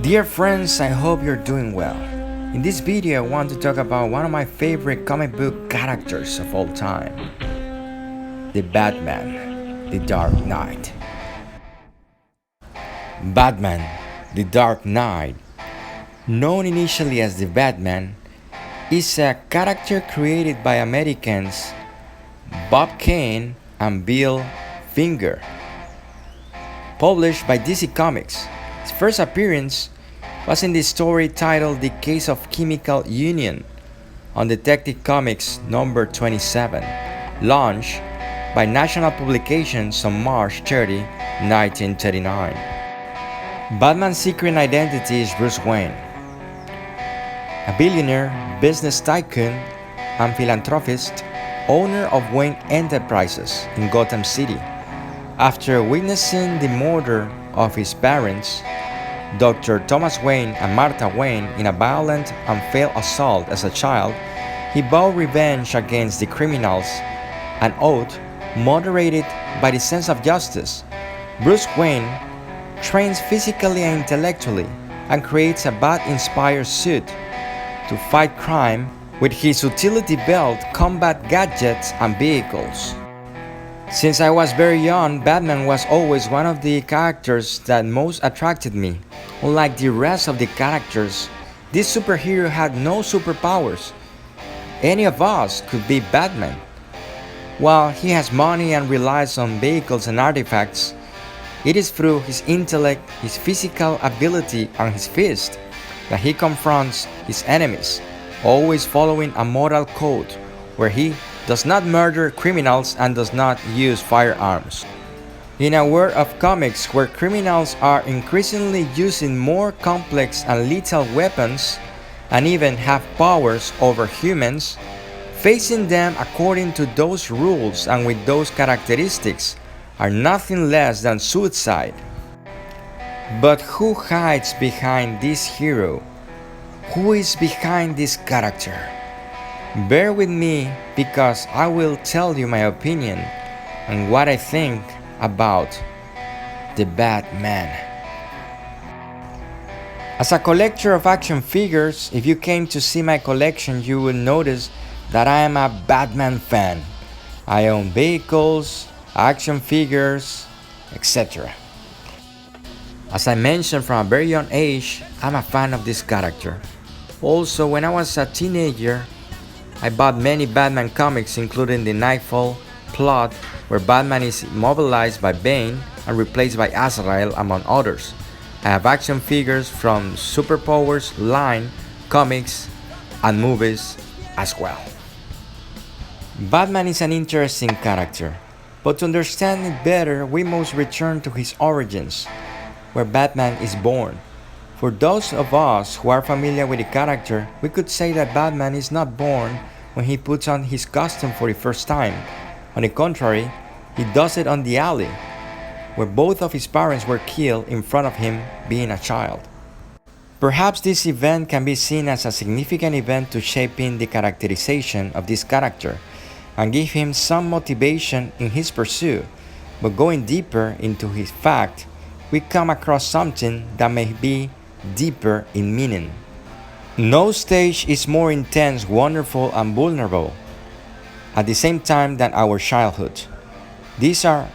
Dear friends, I hope you're doing well. In this video, I want to talk about one of my favorite comic book characters of all time, the Batman, the Dark Knight. Batman, the Dark Knight, known initially as the Batman, is a character created by Americans Bob Kane and Bill Finger, published by DC Comics. His first appearance was in the story titled The Case of Chemical Union on Detective Comics number 27, launched by National Publications on March 30, 1939. Batman's secret identity is Bruce Wayne, a billionaire, business tycoon, and philanthropist, owner of Wayne Enterprises in Gotham City. After witnessing the murder of his parents, Dr. Thomas Wayne and Martha Wayne, in a violent and failed assault as a child, he vowed revenge against the criminals, an oath moderated by the sense of justice. Bruce Wayne trains physically and intellectually and creates a bat-inspired suit to fight crime with his utility belt, combat gadgets, and vehicles. Since I was very young, Batman was always one of the characters that most attracted me. Unlike the rest of the characters, this superhero had no superpowers. Any of us could be Batman. While he has money and relies on vehicles and artifacts, it is through his intellect, his physical ability, and his fist that he confronts his enemies, always following a moral code where he does not murder criminals and does not use firearms. In a world of comics where criminals are increasingly using more complex and lethal weapons and even have powers over humans, facing them according to those rules and with those characteristics are nothing less than suicide. But who hides behind this hero? Who is behind this character? Bear with me because I will tell you my opinion and what I think about the Batman. As a collector of action figures, if you came to see my collection, you will notice that I am a Batman fan. I own vehicles, action figures, etc. As I mentioned, from a very young age, I'm a fan of this character. Also, when I was a teenager, I bought many Batman comics, including the Nightfall plot, where Batman is immobilized by Bane and replaced by Azrael, among others. I have action figures from Superpowers line, comics, and movies as well. Batman is an interesting character, but to understand it better, we must return to his origins, where Batman is born. For those of us who are familiar with the character, we could say that Batman is not born when he puts on his costume for the first time. On the contrary, he does it on the alley, where both of his parents were killed in front of him being a child. Perhaps this event can be seen as a significant event to shaping the characterization of this character and give him some motivation in his pursuit, but going deeper into his fact, we come across something that may be deeper in meaning. No stage is more intense, wonderful, and vulnerable at the same time than our childhood. These are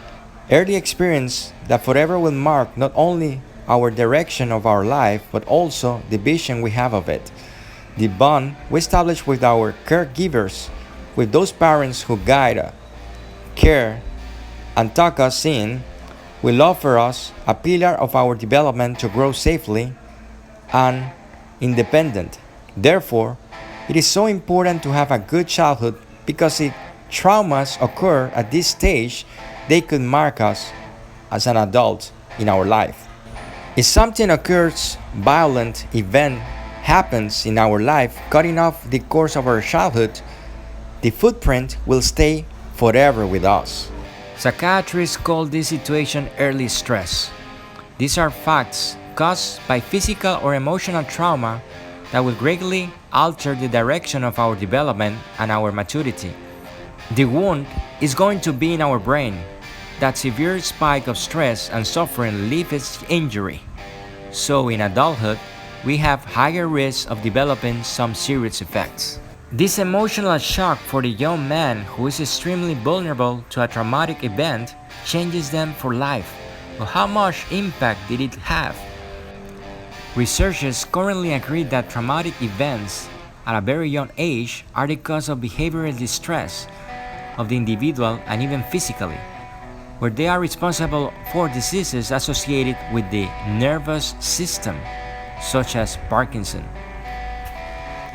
early experiences that forever will mark not only our direction of our life, but also the vision we have of it. The bond we establish with our caregivers, with those parents who guide, care, and tuck us in, will offer us a pillar of our development to grow safely and independent. Therefore, it is so important to have a good childhood because if traumas occur at this stage, they could mark us as an adult in our life. If something occurs, violent event happens in our life, cutting off the course of our childhood, the footprint will stay forever with us. Psychiatrists call this situation early stress. These are facts caused by physical or emotional trauma that will greatly alter the direction of our development and our maturity. The wound is going to be in our brain. That severe spike of stress and suffering leaves injury. So in adulthood, we have higher risks of developing some serious effects. This emotional shock for the young man who is extremely vulnerable to a traumatic event changes them for life. But how much impact did it have? Researchers currently agree that traumatic events at a very young age are the cause of behavioral distress of the individual and even physically, where they are responsible for diseases associated with the nervous system, such as Parkinson.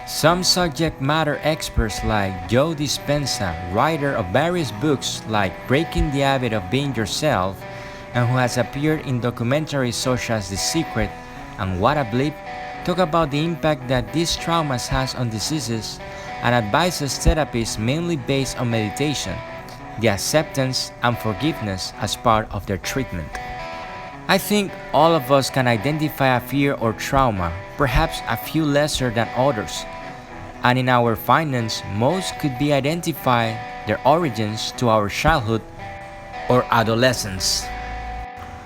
Some subject matter experts like Joe Dispenza, writer of various books like Breaking the Habit of Being Yourself, and who has appeared in documentaries such as The Secret and What a Bleep, talk about the impact that these traumas has on diseases and advises therapies mainly based on meditation, the acceptance and forgiveness as part of their treatment. I think all of us can identify a fear or trauma, perhaps a few lesser than others, and in our findings, most could be identified their origins to our childhood or adolescence.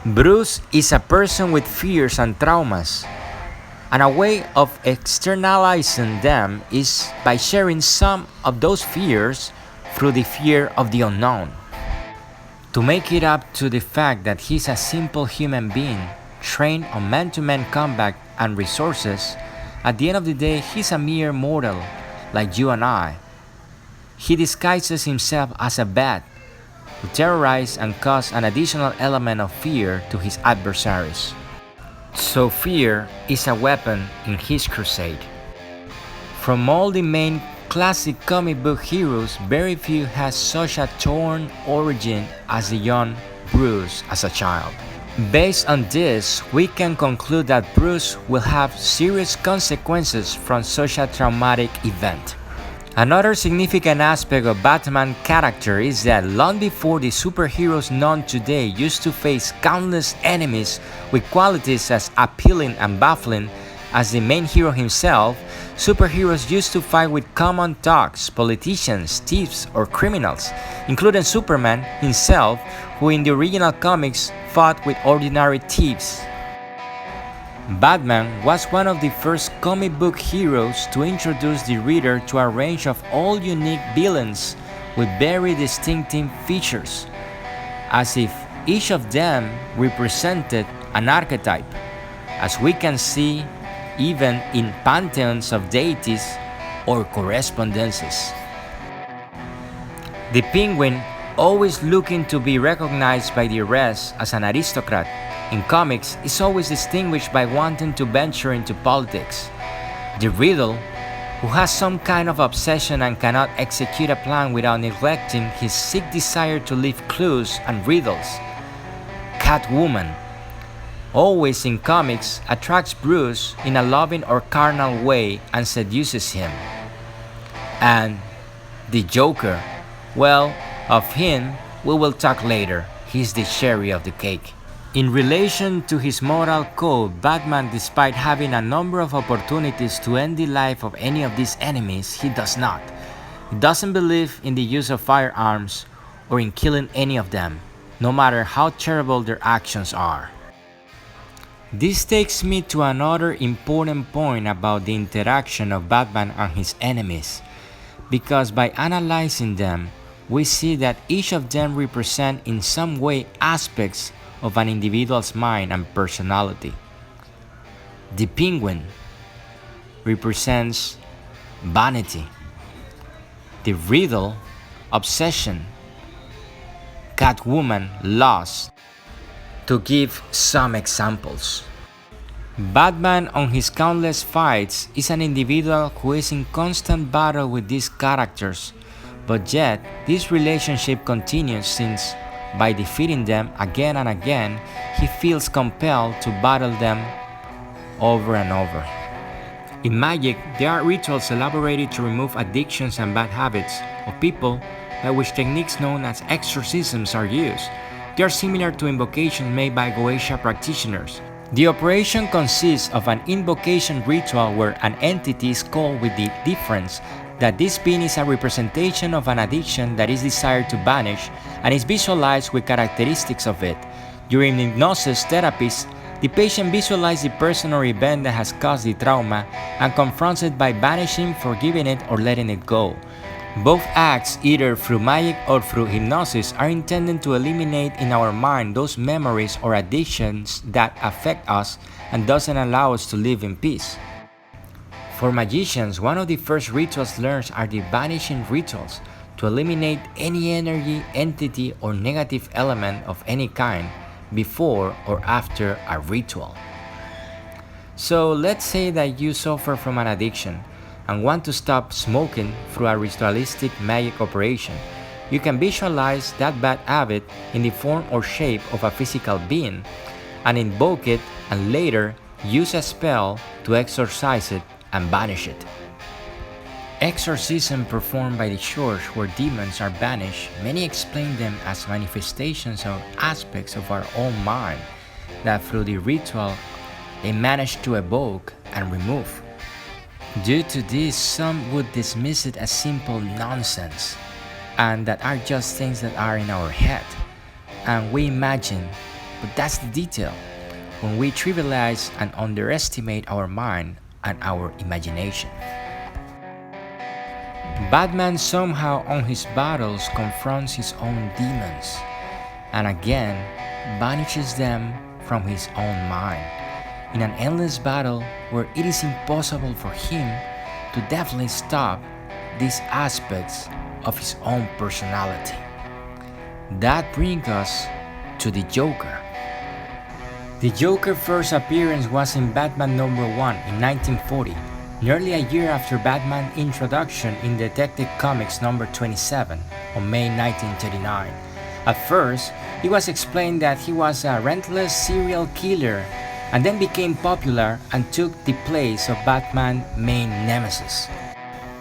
Bruce is a person with fears and traumas, and a way of externalizing them is by sharing some of those fears through the fear of the unknown. To make it up to the fact that he's a simple human being, trained on man-to-man combat and resources, at the end of the day he's a mere mortal, like you and I. He disguises himself as a bat, who terrorize and cause an additional element of fear to his adversaries. So fear is a weapon in his crusade. From all the main classic comic book heroes, very few has such a torn origin as the young Bruce as a child. Based on this, we can conclude that Bruce will have serious consequences from such a traumatic event. Another significant aspect of Batman's character is that long before the superheroes known today used to face countless enemies with qualities as appealing and baffling as the main hero himself, superheroes used to fight with common thugs, politicians, thieves, or criminals, including Superman himself, who in the original comics fought with ordinary thieves. Batman was one of the first comic book heroes to introduce the reader to a range of all unique villains with very distinctive features, as if each of them represented an archetype, as we can see even in pantheons of deities or correspondences. The Penguin, always looking to be recognized by the rest as an aristocrat, in comics is always distinguished by wanting to venture into politics. The Riddle, who has some kind of obsession and cannot execute a plan without neglecting his sick desire to leave clues and riddles. Catwoman, always in comics, attracts Bruce in a loving or carnal way and seduces him. And the Joker, well, of him we will talk later. He's the cherry of the cake. In relation to his moral code, Batman, despite having a number of opportunities to end the life of any of these enemies, he does not. He doesn't believe in the use of firearms or in killing any of them, no matter how terrible their actions are. This takes me to another important point about the interaction of Batman and his enemies, because by analyzing them, we see that each of them represent in some way aspects of an individual's mind and personality. The Penguin represents vanity, the Riddle, obsession, Catwoman, lust, to give some examples. Batman, on his countless fights, is an individual who is in constant battle with these characters, but yet this relationship continues since by defeating them again and again, he feels compelled to battle them over and over. In magic, there are rituals elaborated to remove addictions and bad habits of people, by which techniques known as exorcisms are used. They are similar to invocations made by Goetia practitioners. The operation consists of an invocation ritual where an entity is called, with the difference that this being is a representation of an addiction that is desired to vanish and is visualized with characteristics of it. During hypnosis therapies, The patient visualizes the person or event that has caused the trauma and confronts it by banishing, forgiving it, or letting it go. Both acts, either through magic or through hypnosis, are intended to eliminate in our mind those memories or addictions that affect us and doesn't allow us to live in peace. For magicians, one of the first rituals learned are the banishing rituals to eliminate any energy, entity, or negative element of any kind before or after a ritual. So let's say that you suffer from an addiction and want to stop smoking through a ritualistic magic operation. You can visualize that bad habit in the form or shape of a physical being and invoke it, and later use a spell to exorcise it and banish it. Exorcism performed by the church where demons are banished, many explain them as manifestations or aspects of our own mind that through the ritual they manage to evoke and remove. Due to this, some would dismiss it as simple nonsense and that are just things that are in our head and we imagine, but that's the detail when we trivialize and underestimate our mind and our imagination. Batman somehow on his battles confronts his own demons and again banishes them from his own mind in an endless battle where it is impossible for him to definitely stop these aspects of his own personality. That brings us to the Joker. The Joker's first appearance was in Batman number 1 in 1940, nearly a year after Batman's introduction in Detective Comics number 27 on May 1939. At first, it was explained that he was a relentless serial killer and then became popular and took the place of Batman's main nemesis.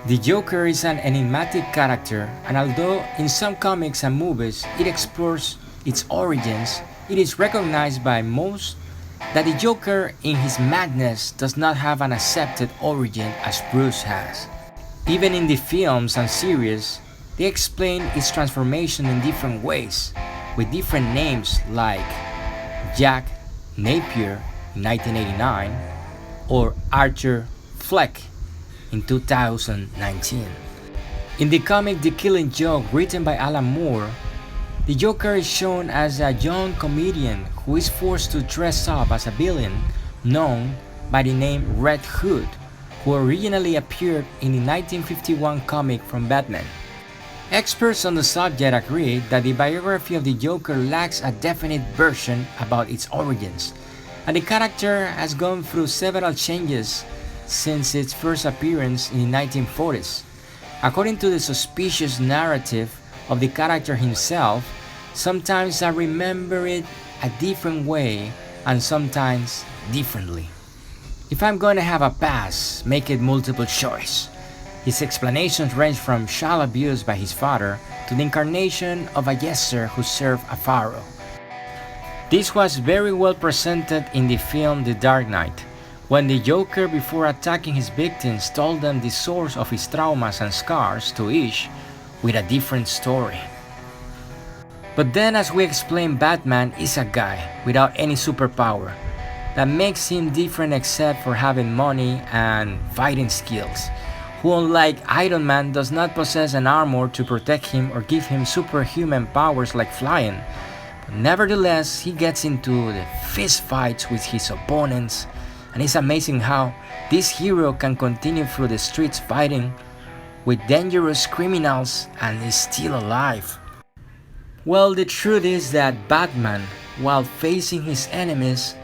The Joker is an enigmatic character, and although in some comics and movies it explores its origins, it is recognized by most that the Joker in his madness does not have an accepted origin as Bruce has. Even in the films and series, they explain its transformation in different ways, with different names like Jack Napier in 1989 or Arthur Fleck in 2019. In the comic The Killing Joke, written by Alan Moore, the Joker is shown as a young comedian who is forced to dress up as a villain known by the name Red Hood, who originally appeared in the 1951 comic from Batman. Experts on the subject agree that the biography of the Joker lacks a definite version about its origins, and the character has gone through several changes since its first appearance in the 1940s. According to the suspicious narrative of the character himself, sometimes I remember it a different way and sometimes differently. If I'm going to have a pass, make it multiple choice. His explanations range from child abuse by his father to the incarnation of a jester who served a pharaoh. This was very well presented in the film The Dark Knight, when the Joker, before attacking his victims, told them the source of his traumas and scars to each with a different story. But then, as we explained, Batman is a guy without any superpower that makes him different except for having money and fighting skills, who unlike Iron Man does not possess an armor to protect him or give him superhuman powers like flying. But nevertheless, he gets into the fist fights with his opponents, and it's amazing how this hero can continue through the streets fighting with dangerous criminals and is still alive. Well, the truth is that Batman, while facing his enemies,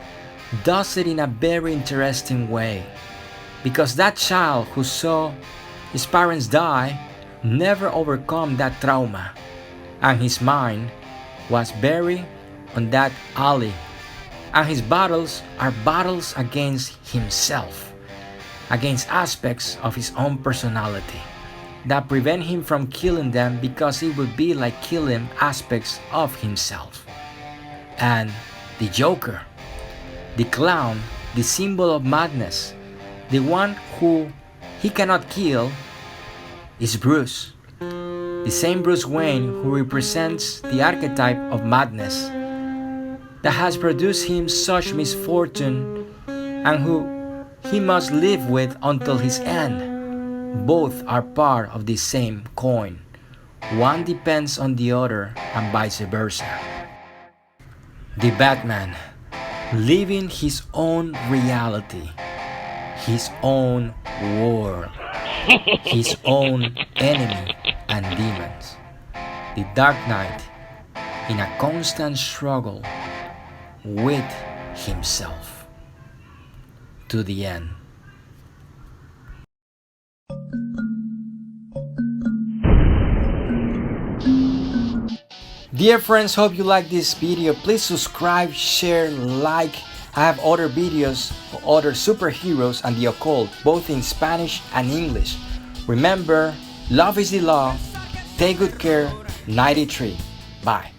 does it in a very interesting way, because that child who saw his parents die never overcome that trauma, and his mind was buried on that alley, and his battles are battles against himself, against aspects of his own personality that prevent him from killing them because it would be like killing aspects of himself. And the Joker, the clown, the symbol of madness, the one who he cannot kill, is Bruce, the same Bruce Wayne who represents the archetype of madness. that has produced him such misfortune and who he must live with until his end. Both are part of the same coin. One depends on the other and vice versa. The Batman, living his own reality, his own world, his own enemy and demons. The Dark Knight, in a constant struggle with himself to the end. Dear friends, hope you like this video. Please subscribe, share, like. I have other videos of other superheroes and the occult, both in Spanish and English. Remember, love is the law. Take good care. 93. Bye.